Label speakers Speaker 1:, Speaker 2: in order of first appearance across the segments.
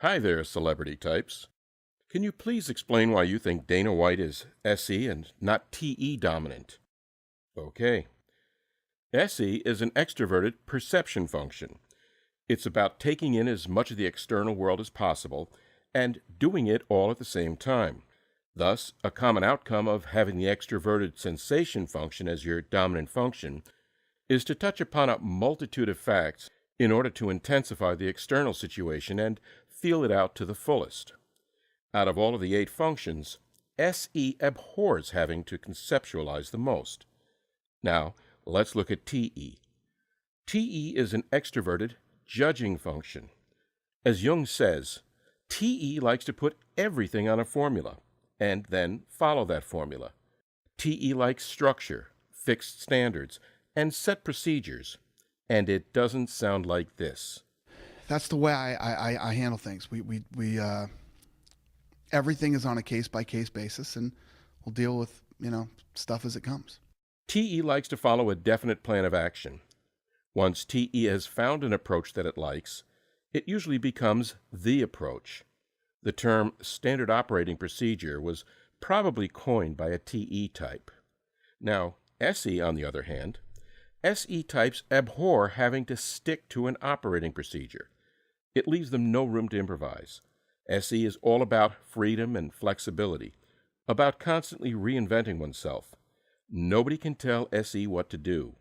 Speaker 1: Hi there, celebrity types. Can you please explain why you think Dana White is SE and not TE dominant? Okay. SE is an extroverted perception function. It's about taking in as much of the external world as possible and doing it all at the same time. Thus, a common outcome of having the extroverted sensation function as your dominant function is to touch upon a multitude of facts in order to intensify the external situation and feel it out to the fullest. Out of all of the 8 functions, SE abhors having to conceptualize the most. Now, let's look at TE. TE is an extroverted judging function. As Jung says, TE likes to put everything on a formula and then follow that formula. TE likes structure, fixed standards, and set procedures, and it doesn't sound like this.
Speaker 2: That's the way I handle things. We everything is on a case-by-case basis, and we'll deal with, stuff as it comes.
Speaker 1: TE likes to follow a definite plan of action. Once TE has found an approach that it likes, it usually becomes the approach. The term standard operating procedure was probably coined by a TE type. Now, SE, on the other hand, SE types abhor having to stick to an operating procedure. It leaves them no room to improvise. SE is all about freedom and flexibility, about constantly reinventing oneself. Nobody can tell SE what to do.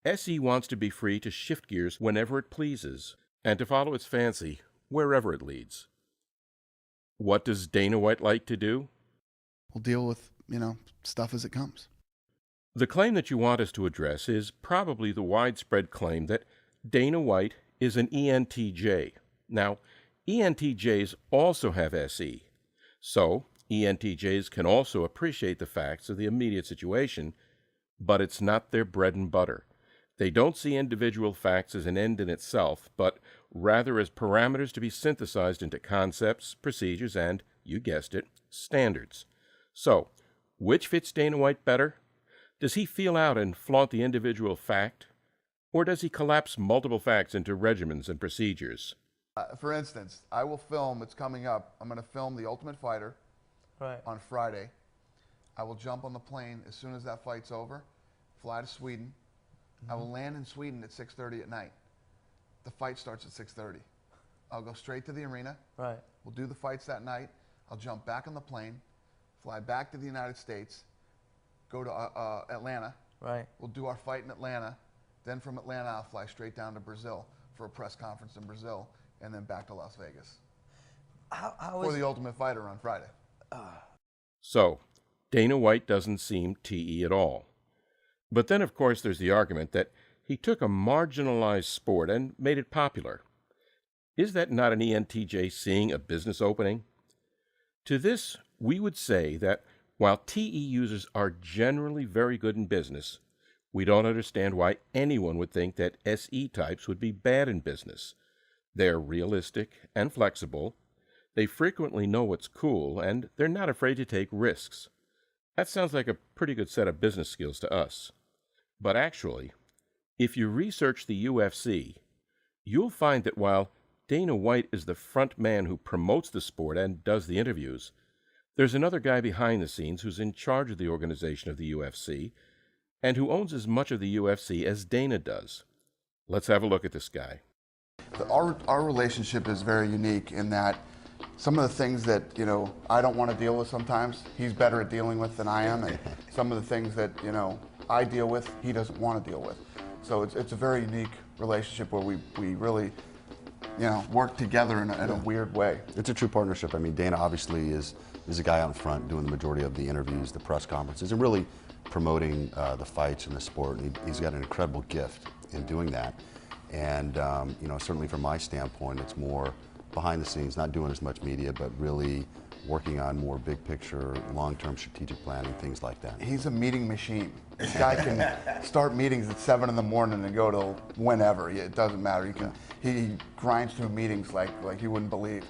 Speaker 1: SE wants to be free to shift gears whenever it pleases, and to follow its fancy wherever it leads. What does Dana White like to do?
Speaker 2: We'll deal with, stuff as it comes.
Speaker 1: The claim that you want us to address is probably the widespread claim that Dana White is an ENTJ. Now, ENTJs also have SE, so ENTJs can also appreciate the facts of the immediate situation, but it's not their bread and butter. They don't see individual facts as an end in itself, but rather as parameters to be synthesized into concepts, procedures, and, you guessed it, standards. So, which fits Dana White better? Does he feel out and flaunt the individual fact? Or does he collapse multiple facts into regimens and procedures?
Speaker 3: For instance, I will film, it's coming up, I'm going to film The Ultimate Fighter on Friday. I will jump on the plane as soon as that fight's over, fly to Sweden. I will land in Sweden at 6:30 at night. The fight starts at 6:30. I'll go straight to the arena. We'll do the fights that night. I'll jump back on the plane, fly back to the United States, go to Atlanta. We'll do our fight in Atlanta. Then from Atlanta, I'll fly straight down to Brazil for a press conference in Brazil, and then back to Las Vegas for The Ultimate Fighter on Friday.
Speaker 1: So, Dana White doesn't seem TE at all. But then, of course, there's the argument that he took a marginalized sport and made it popular. Is that not an ENTJ seeing a business opening? To this, we would say that while TE users are generally very good in business, we don't understand why anyone would think that SE types would be bad in business. They're realistic and flexible. They frequently know what's cool, and they're not afraid to take risks. That sounds like a pretty good set of business skills to us. But actually, if you research the UFC, you'll find that while Dana White is the front man who promotes the sport and does the interviews, there's another guy behind the scenes who's in charge of the organization of the UFC and who owns as much of the UFC as Dana does. Let's have a look at this guy.
Speaker 3: Our relationship is very unique in that some of the things that, I don't want to deal with sometimes, he's better at dealing with than I am, and some of the things that, I deal with, he doesn't want to deal with. So it's a very unique relationship where we really, work together in a weird way.
Speaker 4: It's a true partnership. I mean, Dana obviously is a guy out front doing the majority of the interviews, the press conferences, and really promoting the fights and the sport. And he's got an incredible gift in doing that. And certainly from my standpoint, it's more behind the scenes, not doing as much media, but really working on more big picture, long-term strategic planning, things like that.
Speaker 3: He's a meeting machine. This guy can start meetings at 7 in the morning and go till whenever. It doesn't matter. He grinds through meetings like you wouldn't believe.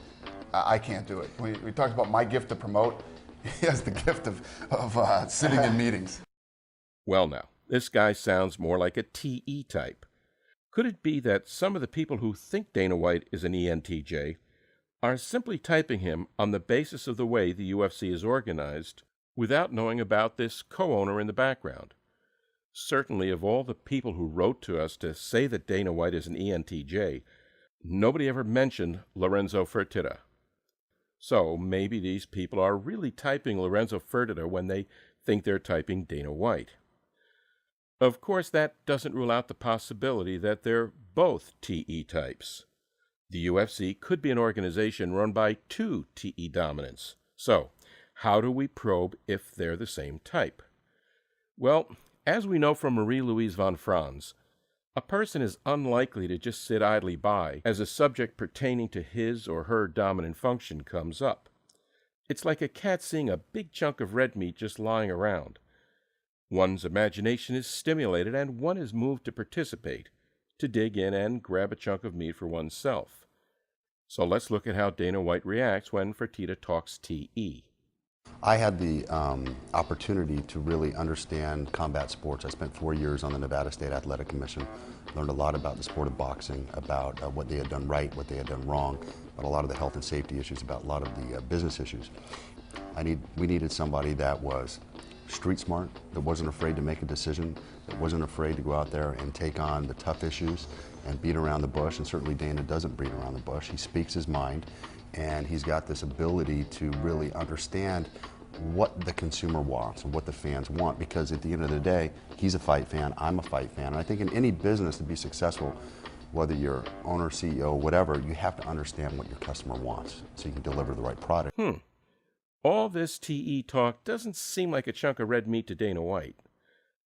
Speaker 3: I can't do it. We talked about my gift to promote. He has the gift of sitting in meetings.
Speaker 1: Well now, this guy sounds more like a TE type. Could it be that some of the people who think Dana White is an ENTJ are simply typing him on the basis of the way the UFC is organized without knowing about this co-owner in the background. Certainly, of all the people who wrote to us to say that Dana White is an ENTJ, nobody ever mentioned Lorenzo Fertitta. So maybe these people are really typing Lorenzo Fertitta when they think they're typing Dana White. Of course, that doesn't rule out the possibility that they're both TE types. The UFC could be an organization run by two TE dominants. So, how do we probe if they're the same type? Well, as we know from Marie-Louise von Franz, a person is unlikely to just sit idly by as a subject pertaining to his or her dominant function comes up. It's like a cat seeing a big chunk of red meat just lying around. One's imagination is stimulated and one is moved to participate, to dig in and grab a chunk of meat for oneself. So let's look at how Dana White reacts when Fertitta talks TE.
Speaker 4: I had the opportunity to really understand combat sports. I spent 4 years on the Nevada State Athletic Commission, learned a lot about the sport of boxing, about what they had done right, what they had done wrong, about a lot of the health and safety issues, about a lot of the business issues. We needed somebody that was street smart, that wasn't afraid to make a decision, that wasn't afraid to go out there and take on the tough issues and beat around the bush. And certainly Dana doesn't beat around the bush. He speaks his mind, and he's got this ability to really understand what the consumer wants and what the fans want, because at the end of the day, he's a fight fan, I'm a fight fan. And I think in any business to be successful, whether you're owner, CEO, whatever, you have to understand what your customer wants so you can deliver the right product.
Speaker 1: All this TE talk doesn't seem like a chunk of red meat to Dana White.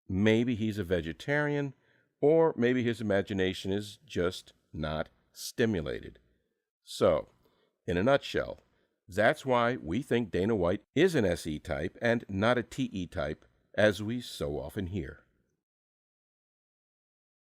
Speaker 1: Maybe he's a vegetarian, or maybe his imagination is just not stimulated. So, in a nutshell, that's why we think Dana White is an SE type and not a TE type, as we so often hear.